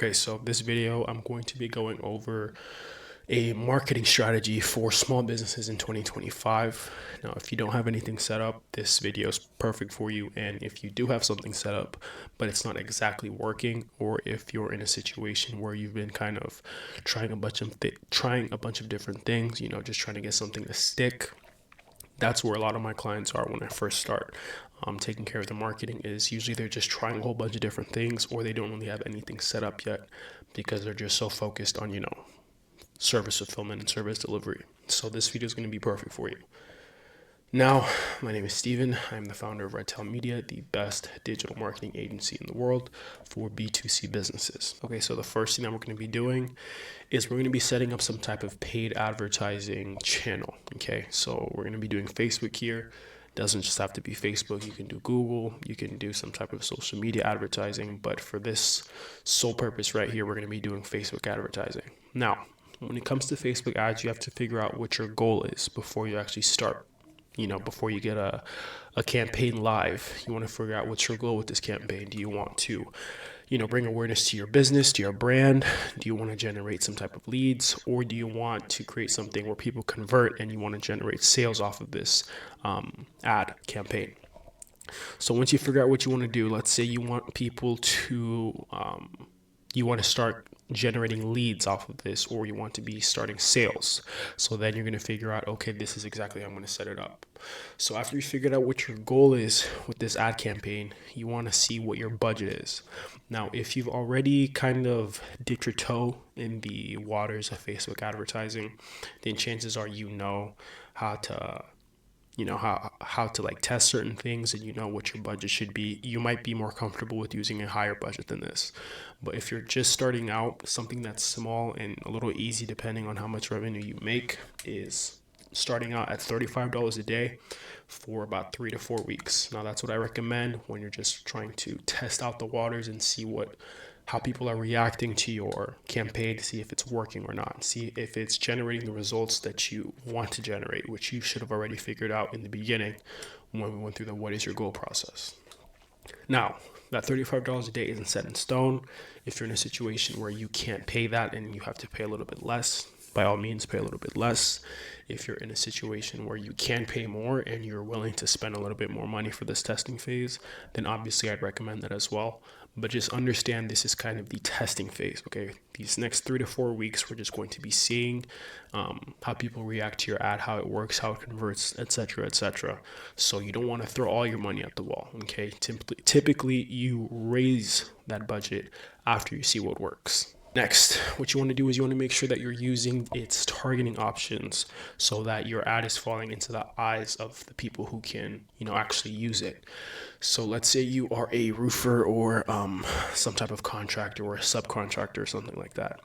Okay, so this video, I'm going to be going over a marketing strategy for small businesses in 2025. Now, if you don't have anything set up, this video is perfect for you. And if you do have something set up, but it's not exactly working, or if you're in a situation where you've been kind of trying a bunch of different things, just trying to get something to stick, that's where a lot of my clients are when I first start taking care of the marketing. Is usually they're just trying a whole bunch of different things, or they don't really have anything set up yet because they're just so focused on service fulfillment and service delivery. So this video is going to be perfect for you. Now, my name is Steven. I'm the founder of RedTile Media, the best digital marketing agency in the world for B2C businesses. Okay, so the first thing that we're going to be doing is we're going to be setting up some type of paid advertising channel. Okay, so we're going to be doing Facebook here. Doesn't just have to be Facebook. You can do Google, you can do some type of social media advertising, but for this sole purpose right here, we're going to be doing Facebook advertising. Now, when it comes to Facebook ads, you have to figure out what your goal is before you actually start. Before you get a campaign live, you want to figure out what's your goal with this campaign. Do you want to, bring awareness to your business, to your brand? Do you want to generate some type of leads, or do you want to create something where people convert and you want to generate sales off of this ad campaign? So once you figure out what you want to do, let's say you want people to, you want to start generating leads off of this, or you want to be starting sales. So then you're going to figure out, okay, this is exactly how I'm going to set it up. So after you figured out what your goal is with this ad campaign, you want to see what your budget is. Now, if you've already kind of dipped your toe in the waters of Facebook advertising, then chances are how to how to like test certain things, and what your budget should be. You might be more comfortable with using a higher budget than this. But if you're just starting out, something that's small and a little easy depending on how much revenue you make is starting out at $35 a day for about 3 to 4 weeks. Now, that's what I recommend when you're just trying to test out the waters and see how people are reacting to your campaign, to see if it's working or not, see if it's generating the results that you want to generate, which you should have already figured out in the beginning when we went through the what is your goal process. Now, that $35 a day isn't set in stone. If you're in a situation where you can't pay that and you have to pay a little bit less, by all means, pay a little bit less. If you're in a situation where you can pay more and you're willing to spend a little bit more money for this testing phase, then obviously I'd recommend that as well. But just understand this is kind of the testing phase, okay? These next 3 to 4 weeks, we're just going to be seeing how people react to your ad, how it works, how it converts, etc., etc. So you don't want to throw all your money at the wall, okay? Typically, you raise that budget after you see what works. Next, what you want to do is you want to make sure that you're using its targeting options so that your ad is falling into the eyes of the people who can, actually use it. So let's say you are a roofer or some type of contractor or a subcontractor or something like that.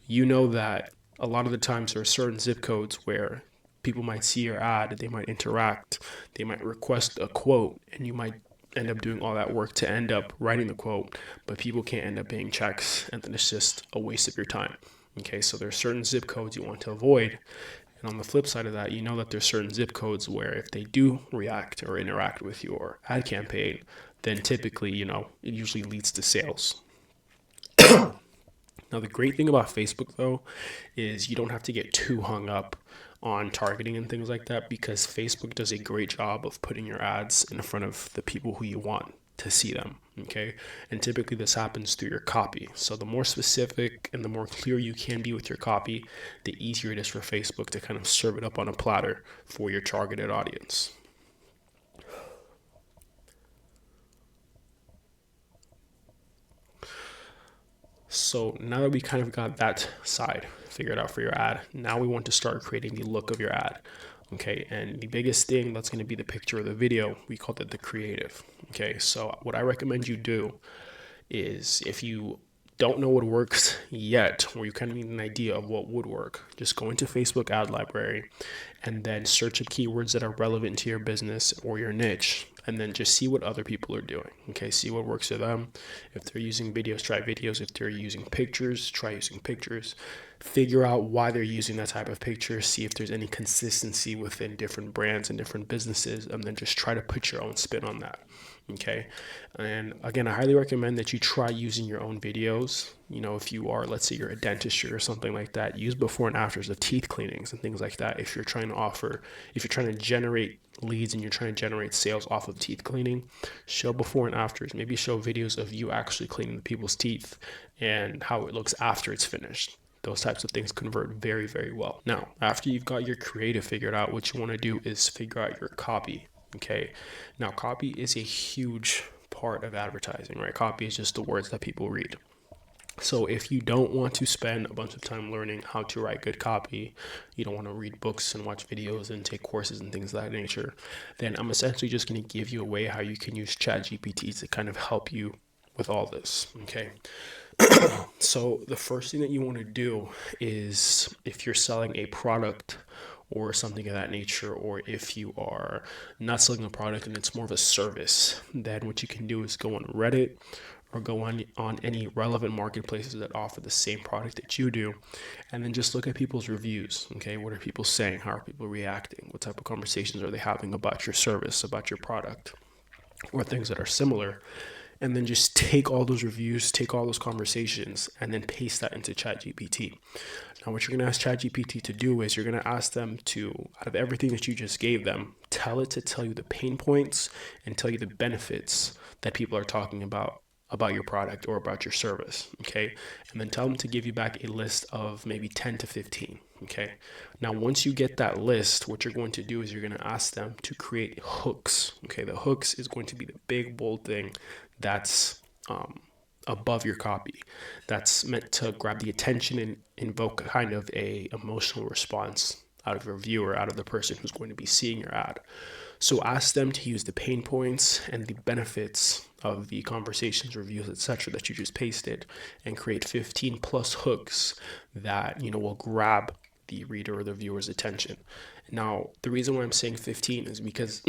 You know that a lot of the times there are certain zip codes where people might see your ad, they might interact, they might request a quote, and you might end up doing all that work to end up writing the quote, but people can't end up paying checks, and then it's just a waste of your time. Okay, so there are certain zip codes you want to avoid. And on the flip side of that, that there's certain zip codes where if they do react or interact with your ad campaign, then typically, it usually leads to sales. Now, the great thing about Facebook, though, is you don't have to get too hung up on targeting and things like that, because Facebook does a great job of putting your ads in front of the people who you want to see them, okay? And typically this happens through your copy. So the more specific and the more clear you can be with your copy, the easier it is for Facebook to kind of serve it up on a platter for your targeted audience. So now that we kind of got that side figured out for your ad, now we want to start creating the look of your ad. Okay, and the biggest thing that's going to be the picture of the video, we call that the creative. Okay, so what I recommend you do is, if you don't know what works yet, or you kind of need an idea of what would work, just go into Facebook ad library and then search up keywords that are relevant to your business or your niche, and then just see what other people are doing. Okay, see what works for them. If they're using videos, try videos. If they're using pictures, try using pictures. Figure out why they're using that type of picture. See if there's any consistency within different brands and different businesses, and then just try to put your own spin on that. Okay. And again, I highly recommend that you try using your own videos. You know, if you are, let's say you're a dentistry or something like that, use before and afters of teeth cleanings and things like that. If you're trying to generate leads and you're trying to generate sales off of teeth cleaning, show before and afters. Maybe show videos of you actually cleaning the people's teeth and how it looks after it's finished. Those types of things convert very, very well. Now, after you've got your creative figured out, what you want to do is figure out your copy. Okay. Now, copy is a huge part of advertising, right? Copy is just the words that people read. So if you don't want to spend a bunch of time learning how to write good copy, you don't want to read books and watch videos and take courses and things of that nature, then I'm essentially just going to give you a way how you can use ChatGPT to kind of help you with all this. Okay. So the first thing that you want to do is, if you're selling a product or something of that nature, or if you are not selling a product and it's more of a service, then what you can do is go on Reddit or go on any relevant marketplaces that offer the same product that you do, and then just look at people's reviews. Okay, what are people saying? How are people reacting? What type of conversations are they having about your service, about your product, or things that are similar? And then just take all those reviews, take all those conversations, and then paste that into ChatGPT. Now, what you're going to ask ChatGPT to do is you're going to ask them to, out of everything that you just gave them, tell it to tell you the pain points and tell you the benefits that people are talking about your product or about your service. Okay. And then tell them to give you back a list of maybe 10 to 15. Okay. Now, once you get that list, what you're going to do is you're going to ask them to create hooks. Okay. The hooks is going to be the big, bold thing that's above your copy, that's meant to grab the attention and invoke kind of a emotional response out of your viewer, out of the person who's going to be seeing your ad. So ask them to use the pain points and the benefits of the conversations, reviews, etc. that you just pasted, and create 15 plus hooks that, you know, will grab the reader or the viewer's attention. Now, the reason why I'm saying 15 is because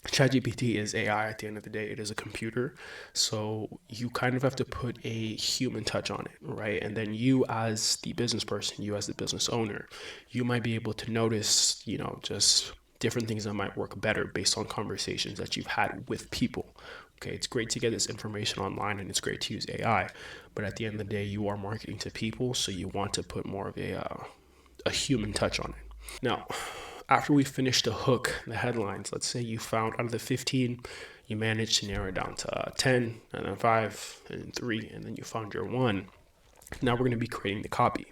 ChatGPT is AI at the end of the day. It is a computer. So you kind of have to put a human touch on it, right? And then you as the business person, you as the business owner, you might be able to notice, you know, just different things that might work better based on conversations that you've had with people. Okay, it's great to get this information online and it's great to use AI, but at the end of the day, you are marketing to people, so you want to put more of a human touch on it. Now, after we finish the hook, the headlines, let's say you found out of the 15, you managed to narrow it down to 10, and then 5, and 3, and then you found your 1. Now we're going to be creating the copy.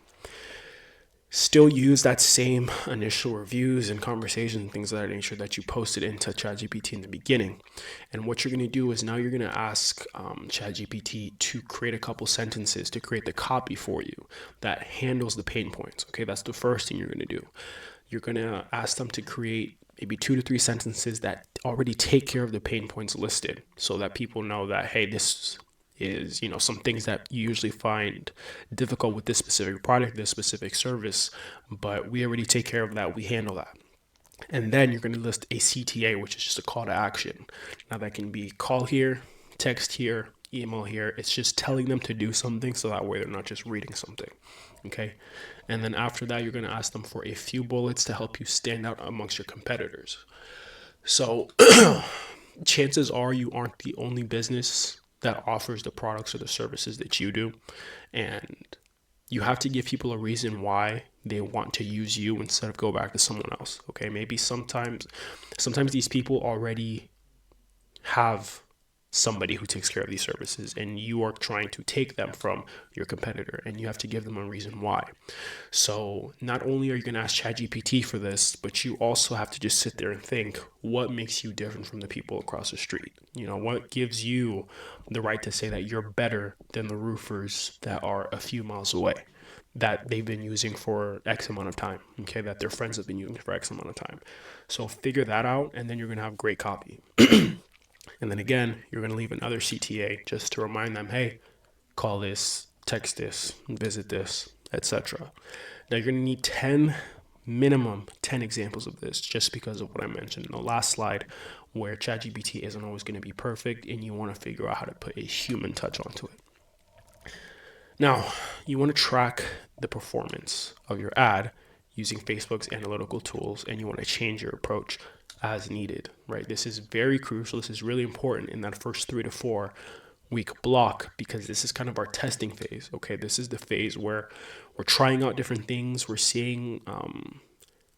Still use that same initial reviews and conversations and things of that nature that you posted into ChatGPT in the beginning. And what you're going to do is now you're going to ask ChatGPT to create a couple sentences to create the copy for you that handles the pain points. Okay, that's the first thing you're going to do. You're going to ask them to create maybe 2 to 3 sentences that already take care of the pain points listed, so that people know that, hey, this is, you know, some things that you usually find difficult with this specific product, this specific service, but we already take care of that. We handle that. And then you're going to list a CTA, which is just a call to action. Now that can be call here, text here, email here. It's just telling them to do something, so that way they're not just reading something. Okay. And then after that, you're going to ask them for a few bullets to help you stand out amongst your competitors. So chances are you aren't the only business that offers the products or the services that you do. And you have to give people a reason why they want to use you instead of go back to someone else. Okay. Maybe sometimes these people already have somebody who takes care of these services, and you are trying to take them from your competitor, and you have to give them a reason why. So not only are you going to ask ChatGPT for this, but you also have to just sit there and think, what makes you different from the people across the street? You know, what gives you the right to say that you're better than the roofers that are a few miles away, that they've been using for X amount of time, okay, that their friends have been using for X amount of time. So figure that out, and then you're going to have great copy. And then again, you're going to leave another CTA just to remind them, hey, call this, text this, visit this, etc. Now you're going to need minimum 10 examples of this, just because of what I mentioned in the last slide. where ChatGPT isn't always going to be perfect, and you want to figure out how to put a human touch onto it. Now, you want to track the performance of your ad using Facebook's analytical tools, and you want to change your approach as needed, right? This is very crucial. This is really important in that first 3 to 4 week block, because this is kind of our testing phase. Okay, this is the phase where we're trying out different things. We're seeing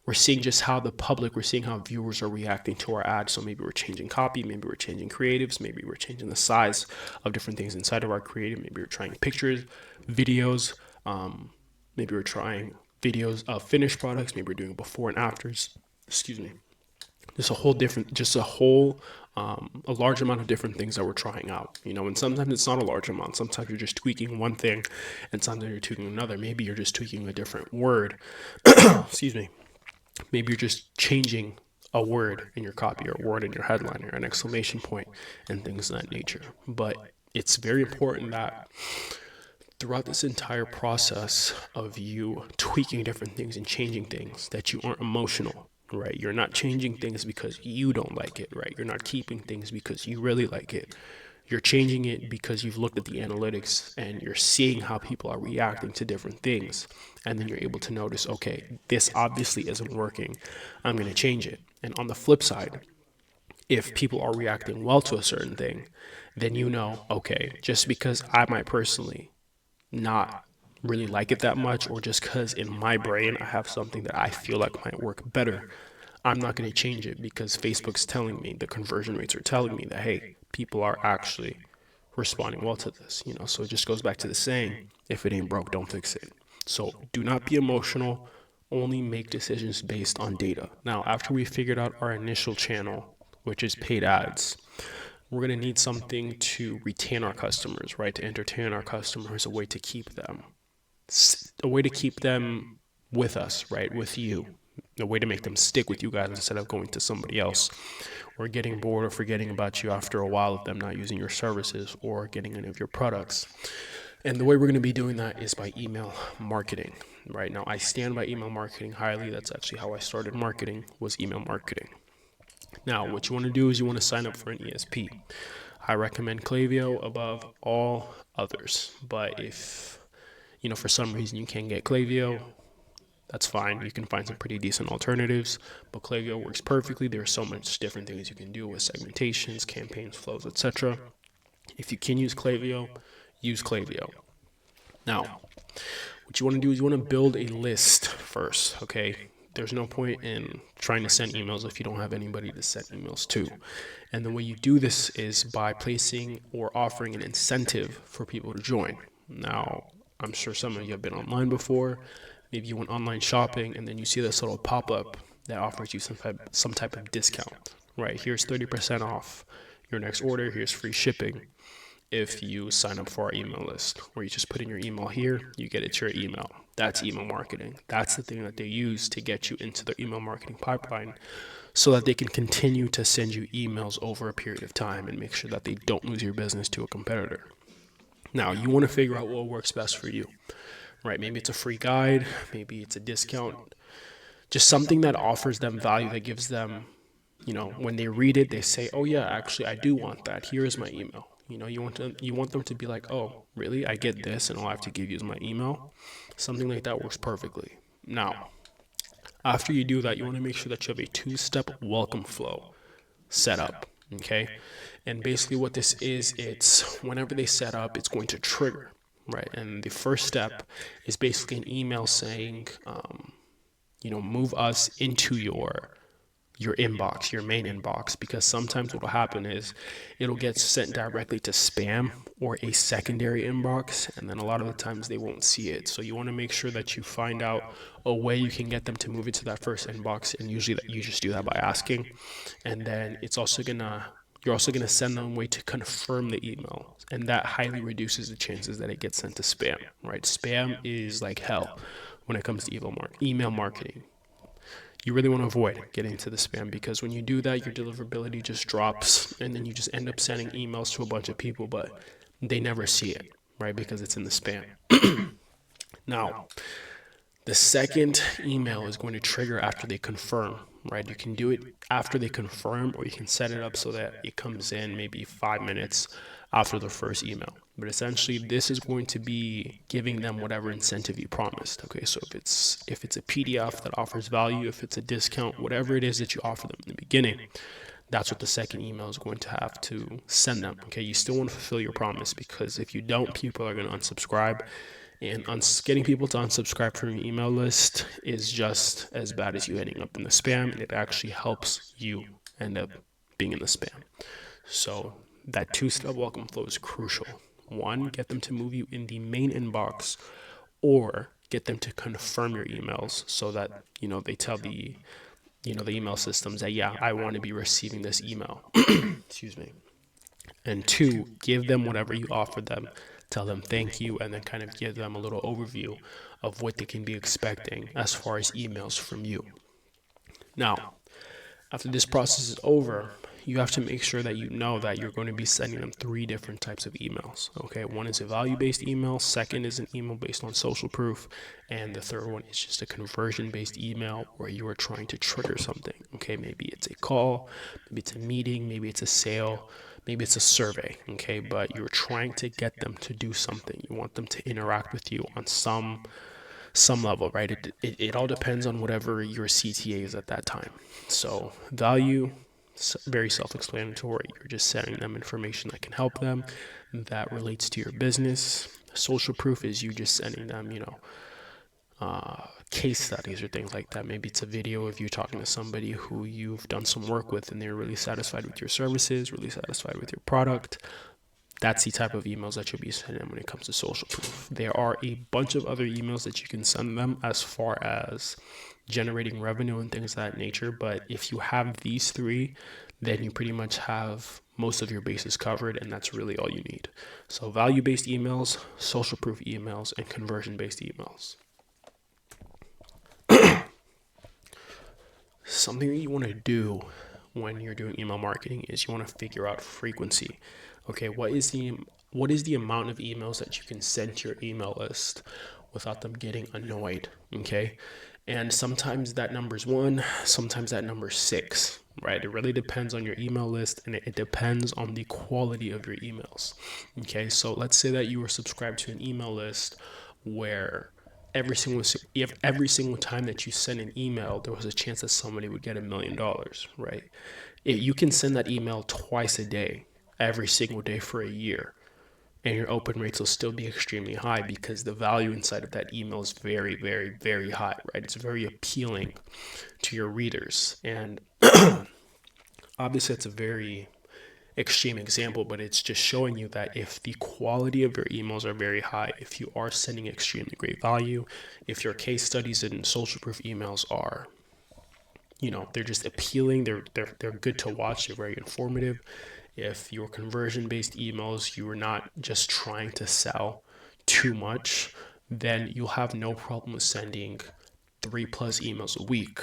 just how we're seeing how viewers are reacting to our ads. So maybe we're changing copy, maybe we're changing creatives, maybe we're changing the size of different things inside of our creative. Maybe we're trying pictures, videos, maybe we're trying videos of finished products, maybe we're doing before and afters. Excuse me. There's a large amount of different things that we're trying out, and sometimes it's not a large amount. Sometimes you're just tweaking one thing, and sometimes you're tweaking another. Maybe you're just tweaking a different word. Excuse me. Maybe you're just changing a word in your copy, or a word in your headline, or an exclamation point, and things of that nature. But it's very important that throughout this entire process of you tweaking different things and changing things, that you aren't emotional, right? You're not changing things because you don't like it, right? You're not keeping things because you really like it. You're changing it because you've looked at the analytics and you're seeing how people are reacting to different things. And then you're able to notice, okay, this obviously isn't working. I'm going to change it. And on the flip side, if people are reacting well to a certain thing, then okay, just because I might personally not really like it that much, or just because in my brain I have something that I feel like might work better, I'm not going to change it because Facebook's telling me, the conversion rates are telling me that, hey, people are actually responding well to this, So it just goes back to the saying, if it ain't broke, don't fix it. So do not be emotional, only make decisions based on data. Now, after we figured out our initial channel, which is paid ads, we're going to need something to retain our customers, right? To entertain our customers, a way to keep them with us, right? With you, a way to make them stick with you guys instead of going to somebody else, or getting bored or forgetting about you after a while of them not using your services or getting any of your products. And the way we're going to be doing that is by email marketing. Right now, I stand by email marketing highly. That's actually how I started marketing, was email marketing. Now, what you want to do is you want to sign up for an ESP. I recommend Klaviyo above all others. But if, for some reason you can't get Klaviyo, that's fine. You can find some pretty decent alternatives, but Klaviyo works perfectly. There are so much different things you can do with segmentations, campaigns, flows, etc. If you can use Klaviyo, use Klaviyo. Now, what you want to do is you want to build a list first, okay? There's no point in trying to send emails if you don't have anybody to send emails to. And the way you do this is by placing or offering an incentive for people to join. Now, I'm sure some of you have been online before. Maybe you went online shopping and then you see this little pop-up that offers you some type of discount, right? Here's 30% off your next order. Here's free shipping if you sign up for our email list, or you just put in your email here, you get it to your email. That's email marketing. That's the thing that they use to get you into their email marketing pipeline, so that they can continue to send you emails over a period of time and make sure that they don't lose your business to a competitor. Now, you want to figure out what works best for you, right? Maybe it's a free guide, maybe it's a discount, just something that offers them value, that gives them, when they read it, they say, oh yeah, actually I do want that. Here is my email. You want them to be like, oh, really? I get this, and all I have to give you is my email. Something like that works perfectly. Now, after you do that, you want to make sure that you have a 2-step welcome flow set up, okay? And basically what this is, it's whenever they set up, it's going to trigger, right? And the first step is basically an email saying, move us into your inbox, your main inbox, because sometimes what will happen is it'll get sent directly to spam or a secondary inbox, and then a lot of the times they won't see it. So you want to make sure that you find out a way you can get them to move into that first inbox, and usually that you just do that by asking. And then you're also gonna send them a way to confirm the email, and that highly reduces the chances that it gets sent to spam, right? Spam is like hell when it comes to email marketing. You really want to avoid getting into the spam, because when you do that, your deliverability just drops, and then you just end up sending emails to a bunch of people, but they never see it, right? Because it's in the spam. Now, The second email is going to trigger after they confirm, right? You can do it after they confirm, or you can set it up so that it comes in maybe 5 minutes after the first email. But essentially, this is going to be giving them whatever incentive you promised. Okay, so if it's a PDF that offers value, if it's a discount, whatever it is that you offer them in the beginning, that's what the second email is going to have to send them. Okay, you still want to fulfill your promise, because if you don't, people are going to unsubscribe, and getting people to unsubscribe from your email list is just as bad as you ending up in the spam. It actually helps you end up being in the spam. So that two-step welcome flow is crucial. One, get them to move you in the main inbox, or get them to confirm your emails so that they tell the email systems that, yeah, I want to be receiving this email. Excuse me. And two, give them whatever you offer them. Tell them thank you, and then kind of give them a little overview of what they can be expecting as far as emails from you. Now, after this process is over, you have to make sure that you know that you're going to be sending them 3 different types of emails. Okay, one is a value-based email, second is an email based on social proof, and the third one is just a conversion-based email where you are trying to trigger something. Okay, maybe it's a call, maybe it's a meeting, maybe it's a sale, maybe it's a survey. Okay, but you're trying to get them to do something. You want them to interact with you on some level, right? It all depends on whatever your CTA is at that time. So value, very self-explanatory. You're just sending them information that can help them, that relates to your business. Social proof is you just sending them, case studies or things like that. Maybe it's a video of you talking to somebody who you've done some work with, and they're really satisfied with your services, really satisfied with your product. That's the type of emails that you'll be sending them when it comes to social proof. There are a bunch of other emails that you can send them as far as generating revenue and things of that nature. But if you have these 3, then you pretty much have most of your bases covered, and that's really all you need. So value-based emails, social proof emails, and conversion-based emails. Something that you want to do when you're doing email marketing is you want to figure out frequency. Okay, what is the amount of emails that you can send to your email list without them getting annoyed? Okay, and sometimes that number is 1, sometimes that number is 6, right? It really depends on your email list, and it depends on the quality of your emails. Okay, so let's say that you were subscribed to an email list where every single time that you send an email, there was a chance that somebody would get $1 million, right? You can send that email twice a day, every single day for a year, and your open rates will still be extremely high, because the value inside of that email is very, very, very high, right? It's very appealing to your readers. And obviously it's a very extreme example, but it's just showing you that if the quality of your emails are very high, if you are sending extremely great value, if your case studies and social proof emails are, they're just appealing, they're good to watch, they're very informative. If your conversion-based emails, you are not just trying to sell too much, then you'll have no problem with sending 3+ emails a week.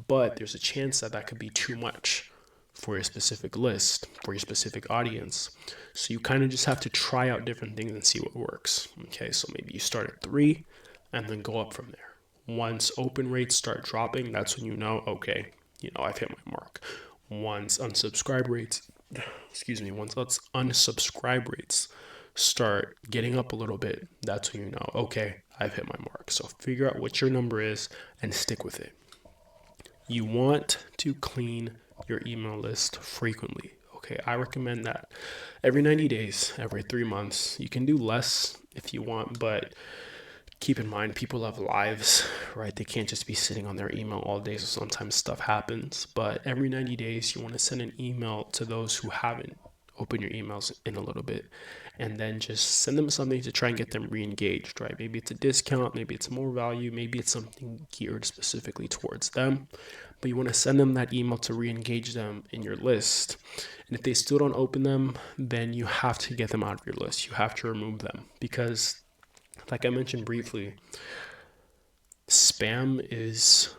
But there's a chance that could be too much for your specific list, for your specific audience. So you kind of just have to try out different things and see what works. Okay, so maybe you start at 3 and then go up from there. Once open rates start dropping, that's when okay, I've hit my mark. Once unsubscribe rates start getting up a little bit, that's when okay, I've hit my mark. So figure out what your number is and stick with it. You want to clean your email list frequently. Okay, I recommend that every 90 days, every 3 months. You can do less if you want, but keep in mind, people have lives, right? They can't just be sitting on their email all day, so sometimes stuff happens. But every 90 days, you want to send an email to those who haven't opened your emails in a little bit, and then just send them something to try and get them re-engaged, right? Maybe it's a discount, maybe it's more value, maybe it's something geared specifically towards them. But you want to send them that email to re-engage them in your list. And if they still don't open them, then you have to get them out of your list. You have to remove them, because like I mentioned briefly, spam is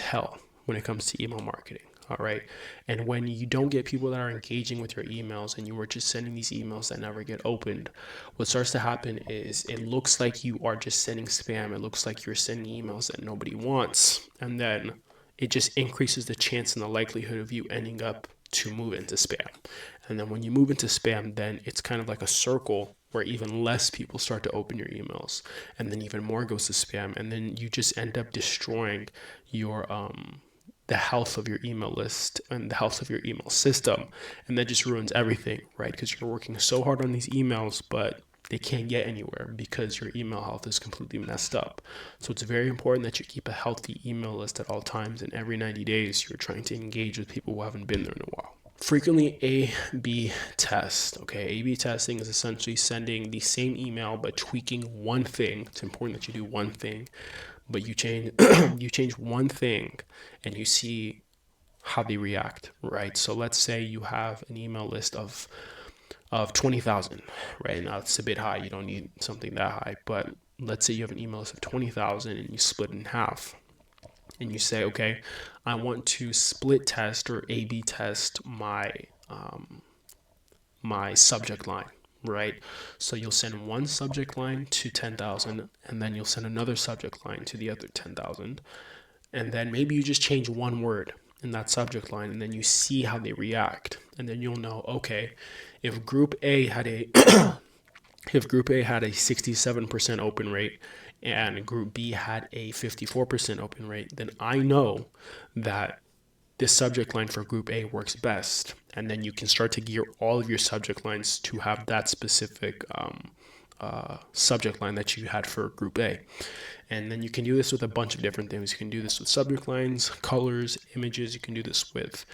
hell when it comes to email marketing. All right. And when you don't get people that are engaging with your emails and you are just sending these emails that never get opened, what starts to happen is it looks like you are just sending spam. It looks like you're sending emails that nobody wants. And then it just increases the chance and the likelihood of you ending up to move into spam. And then when you move into spam, then it's kind of like a circle where even less people start to open your emails, and then even more goes to spam, and then you just end up destroying your the health of your email list and the health of your email system, and that just ruins everything, right? Because you're working so hard on these emails, but they can't get anywhere because your email health is completely messed up. So it's very important that you keep a healthy email list at all times, and every 90 days you're trying to engage with people who haven't been there in a while. Frequently A/B test. Okay, A/B testing is essentially sending the same email but tweaking one thing. It's important that you do one thing, but you change you change one thing and you see how they react, right? So let's say you have an email list of 20,000, right? Now it's a bit high. You don't need something that high, but let's say you have an email list of 20,000 and you split it in half. And you say, okay, I want to split test or A/B test my subject line, right? So you'll send one subject line to 10,000, and then you'll send another subject line to the other 10,000, and then maybe you just change one word in that subject line, and then you see how they react, and then you'll know, okay, if Group A had a if Group A had a 67% open rate and Group B had a 54% open rate, then I know that this subject line for Group A works best. And then you can start to gear all of your subject lines to have that specific subject line that you had for Group A. And then you can do this with a bunch of different things. You can do this with subject lines, colors, images. You can do this with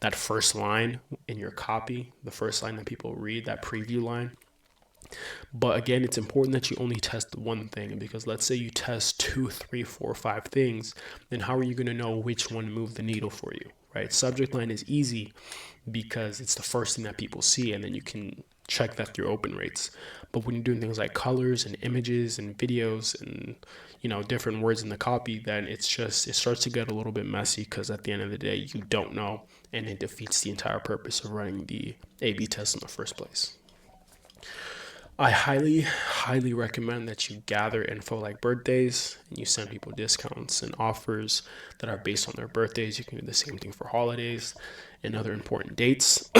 that first line in your copy, the first line that people read, that preview line. But again, it's important that you only test one thing, because let's say you test 2, 3, 4, 5 things, then how are you going to know which one moved the needle for you, right? Subject line is easy because it's the first thing that people see, and then you can check that through open rates. But when you're doing things like colors and images and videos and different words in the copy, then it starts to get a little bit messy, because at the end of the day you don't know, and it defeats the entire purpose of running the A/B test in the first place. I highly, highly recommend that you gather info like birthdays, and you send people discounts and offers that are based on their birthdays. You can do the same thing for holidays and other important dates.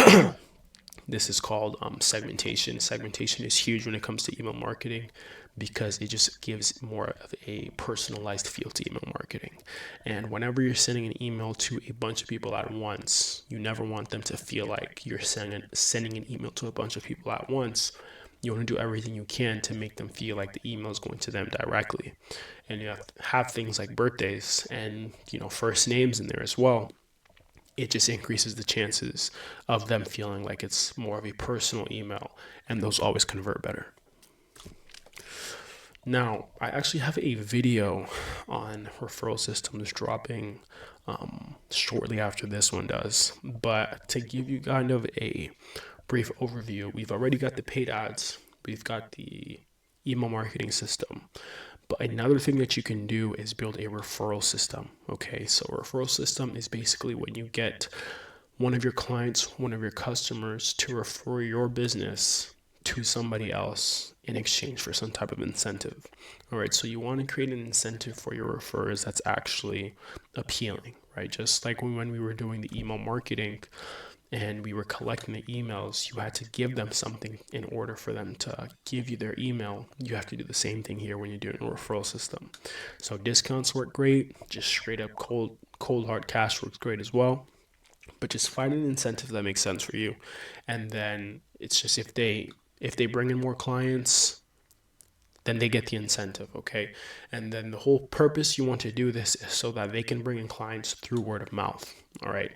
This is called segmentation. Segmentation is huge when it comes to email marketing, because it just gives more of a personalized feel to email marketing. And whenever you're sending an email to a bunch of people at once, you never want them to feel like you're sending an email to a bunch of people at once. You want to do everything you can to make them feel like the email is going to them directly. And you have things like birthdays and first names in there as well. It just increases the chances of them feeling like it's more of a personal email, and those always convert better. Now, I actually have a video on referral systems dropping shortly after this one does. But to give you kind of a brief overview, we've already got the paid ads, we've got the email marketing system. But another thing that you can do is build a referral system. Okay, so a referral system is basically when you get one of your clients, one of your customers to refer your business to somebody else in exchange for some type of incentive. All right, so you want to create an incentive for your referrers that's actually appealing, right? Just like when we were doing the email marketing and we were collecting the emails, you had to give them something in order for them to give you their email. You have to do the same thing here when you're doing a referral system. So discounts work great. Just straight up cold hard cash works great as well. But just find an incentive that makes sense for you. And then it's just if they bring in more clients, then they get the incentive, okay? And then the whole purpose you want to do this is so that they can bring in clients through word of mouth, all right?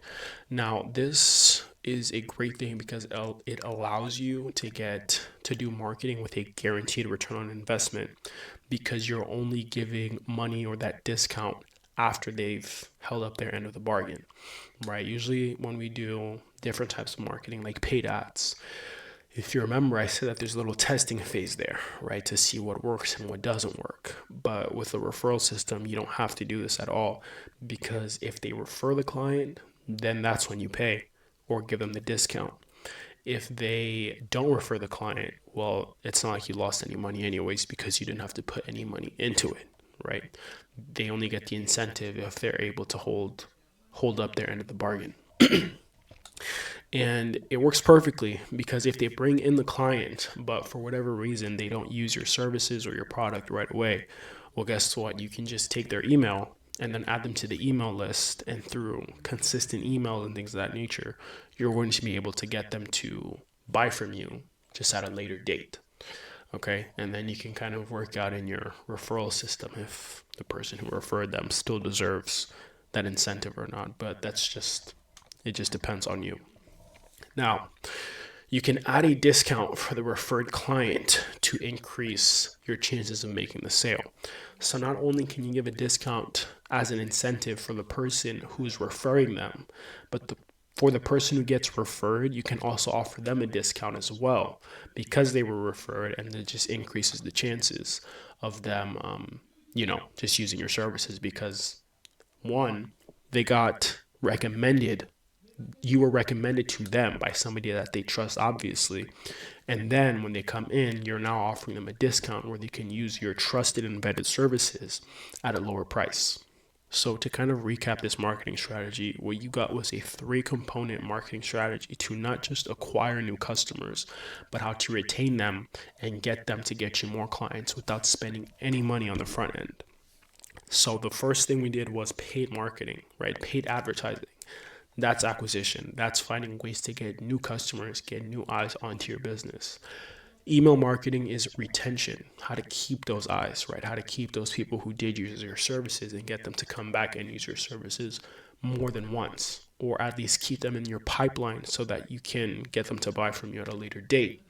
Now, this is a great thing because it allows you to do marketing with a guaranteed return on investment, because you're only giving money or that discount after they've held up their end of the bargain, right? Usually when we do different types of marketing like paid ads, If you remember, I said that there's a little testing phase there, right, to see what works and what doesn't work. But with the referral system, you don't have to do this at all, because if they refer the client, then that's when you pay or give them the discount. If they don't refer the client, well, it's not like you lost any money anyways, because you didn't have to put any money into it, right? They only get the incentive if they're able to hold up their end of the bargain. And it works perfectly, because if they bring in the client, but for whatever reason they don't use your services or your product right away, well, guess what? You can just take their email and then add them to the email list. And through consistent emails and things of that nature, you're going to be able to get them to buy from you just at a later date. Okay. And then you can kind of work out in your referral system if the person who referred them still deserves that incentive or not. But it just depends on you. Now, you can add a discount for the referred client to increase your chances of making the sale. So not only can you give a discount as an incentive for the person who's referring them, but for the person who gets referred, you can also offer them a discount as well, because they were referred, and it just increases the chances of them, just using your services, because one, they got recommended you were recommended to them by somebody that they trust, obviously. And then when they come in, you're now offering them a discount where they can use your trusted and vetted services at a lower price. So to kind of recap this marketing strategy, what you got was a 3-component marketing strategy to not just acquire new customers, but how to retain them and get them to get you more clients without spending any money on the front end. So the first thing we did was paid marketing, right? Paid advertising. That's acquisition. That's finding ways to get new customers, get new eyes onto your business. Email marketing is retention, how to keep those eyes, right? How to keep those people who did use your services and get them to come back and use your services more than once, or at least keep them in your pipeline so that you can get them to buy from you at a later date.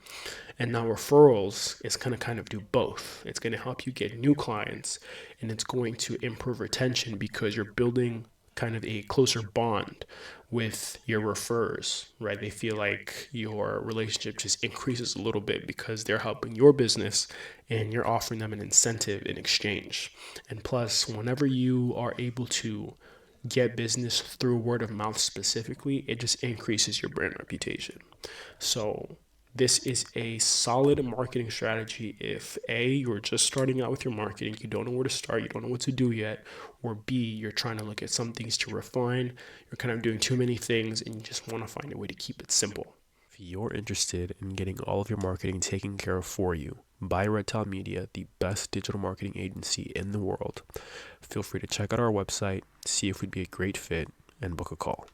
And now referrals is going to kind of do both. It's going to help you get new clients, and it's going to improve retention because you're building kind of a closer bond with your referrers, right? They feel like your relationship just increases a little bit because they're helping your business and you're offering them an incentive in exchange. And plus, whenever you are able to get business through word of mouth specifically, it just increases your brand reputation. So this is a solid marketing strategy if A, you're just starting out with your marketing, you don't know where to start, you don't know what to do yet, or B, you're trying to look at some things to refine, you're kind of doing too many things and you just want to find a way to keep it simple. If you're interested in getting all of your marketing taken care of for you by RedTile Media, the best digital marketing agency in the world, feel free to check out our website, see if we'd be a great fit, and book a call.